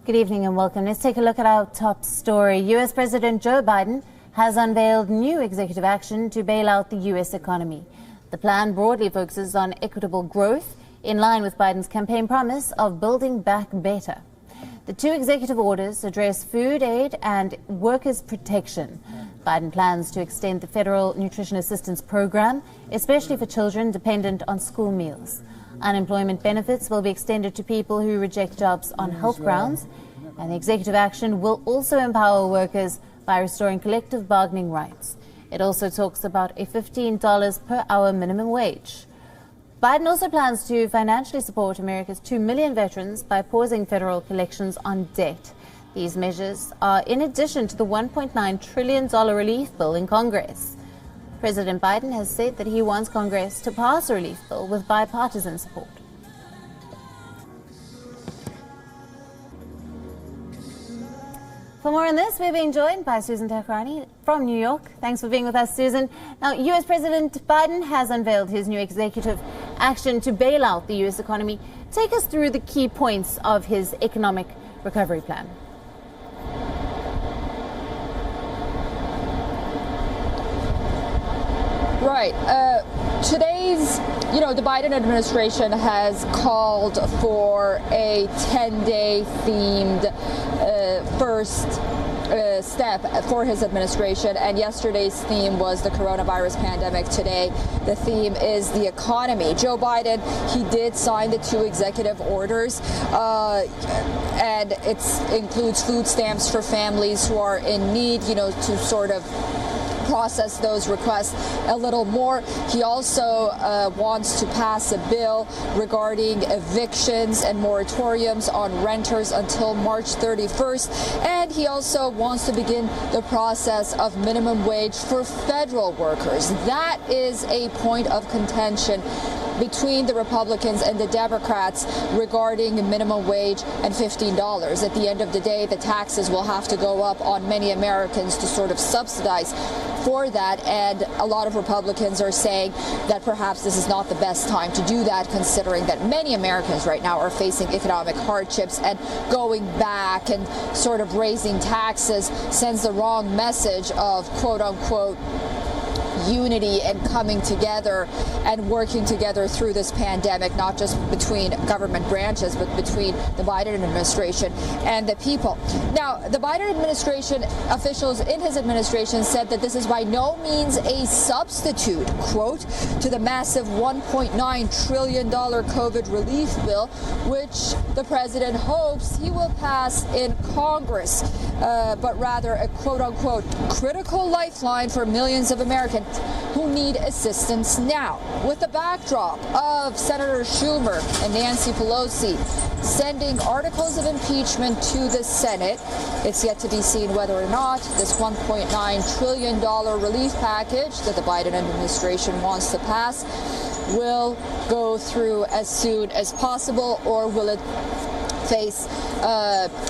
Good evening and welcome. Let's take a look at our top story. U.S. President Joe Biden has unveiled new executive action to bail out the U.S. economy. The plan broadly focuses on equitable growth, in line with Biden's campaign promise of building back better. The two executive orders address food aid and workers' protection. Biden plans to extend the federal nutrition assistance program, especially for children dependent on school meals. Unemployment benefits will be extended to people who reject jobs on health grounds, and the executive action will also empower workers by restoring collective bargaining rights. It also talks about a $15 per hour minimum wage. Biden also plans to financially support America's 2 million veterans by pausing federal collections on debt. These measures are in addition to the $1.9 trillion relief bill in Congress. President Biden has said that he wants Congress to pass a relief bill with bipartisan support. For more on this, we're being joined by Susan Tehrani from New York. Thanks for being with us, Susan. Now, U.S. President Biden has unveiled his new executive action to bail out the U.S. economy. Take us through the key points of his economic recovery plan. Right. The Biden administration has called for a 10-day themed first step for his administration, and yesterday's theme was the coronavirus pandemic. Today, the theme is the economy. Joe Biden, he did sign the two executive orders, and it includes food stamps for families who are in need, to sort of process those requests a little more. He also wants to pass a bill regarding evictions and moratoriums on renters until March 31st. And he also wants to begin the process of minimum wage for federal workers. That is a point of contention between the Republicans and the Democrats regarding minimum wage and $15. At the end of the day, the taxes will have to go up on many Americans to sort of subsidize for that, and a lot of Republicans are saying that perhaps this is not the best time to do that, considering that many Americans right now are facing economic hardships, and going back and sort of raising taxes sends the wrong message of quote-unquote unity and coming together and working together through this pandemic, not just between government branches, but between the Biden administration and the people. Now, the Biden administration officials in his administration said that this is by no means a substitute, quote, to the massive $1.9 trillion COVID relief bill, which the president hopes he will pass in Congress, but rather a quote-unquote critical lifeline for millions of Americans who need assistance now. With the backdrop of Senator Schumer and Nancy Pelosi sending articles of impeachment to the Senate, it's yet to be seen whether or not this $1.9 trillion relief package that the Biden administration wants to pass will go through as soon as possible, or will it face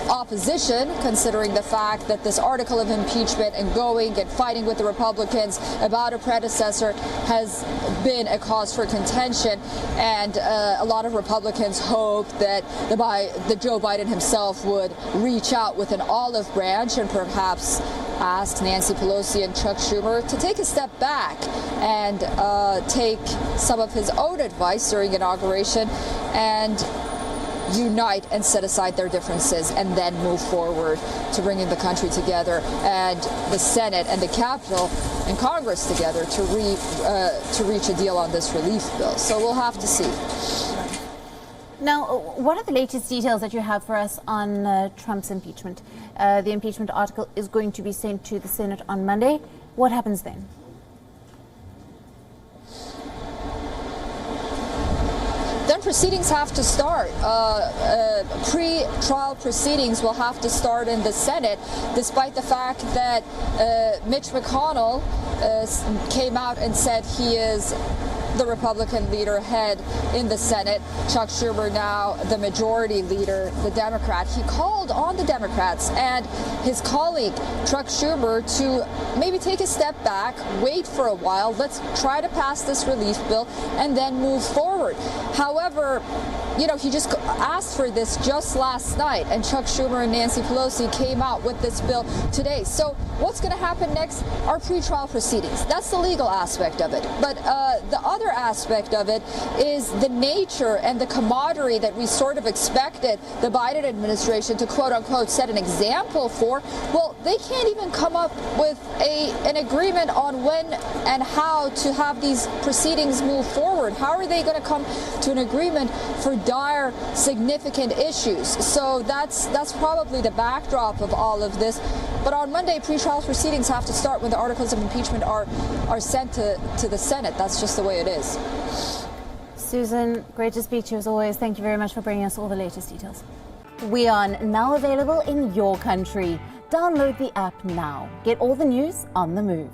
opposition, considering the fact that this article of impeachment and going and fighting with the Republicans about a predecessor has been a cause for contention. And a lot of Republicans hope that the Joe Biden himself would reach out with an olive branch and perhaps ask Nancy Pelosi and Chuck Schumer to take a step back and take some of his own advice during inauguration and unite and set aside their differences, and then move forward to bringing the country together and the Senate and the Capitol and Congress together to reach a deal on this relief bill. So we'll have to see. Now, what are the latest details that you have for us on Trump's impeachment? The impeachment article is going to be sent to the Senate on Monday. What happens then? Then proceedings have to start. Pre-trial proceedings will have to start in the Senate, despite the fact that Mitch McConnell came out and said he is the Republican leader head in the Senate. Chuck Schumer now the majority leader, the Democrat. He called on the Democrats and his colleague Chuck Schumer to maybe take a step back, wait for a while, let's try to pass this relief bill and then move forward. However, he just asked for this just last night, and Chuck Schumer and Nancy Pelosi came out with this bill today. So what's going to happen next are pretrial proceedings. That's the legal aspect of it. But the other aspect of it is the nature and the camaraderie that we sort of expected the Biden administration to quote unquote set an example for. Well, they can't even come up with an agreement on when and how to have these proceedings move forward. How are they going to come to an agreement for dire, significant issues? So that's probably the backdrop of all of this. But on Monday, pretrial proceedings have to start when the articles of impeachment are sent to the Senate. That's just the way it is. Susan, great to speak to you as always. Thank you very much for bringing us all the latest details. WION, now available in your country. Download the app now. Get all the news on the move.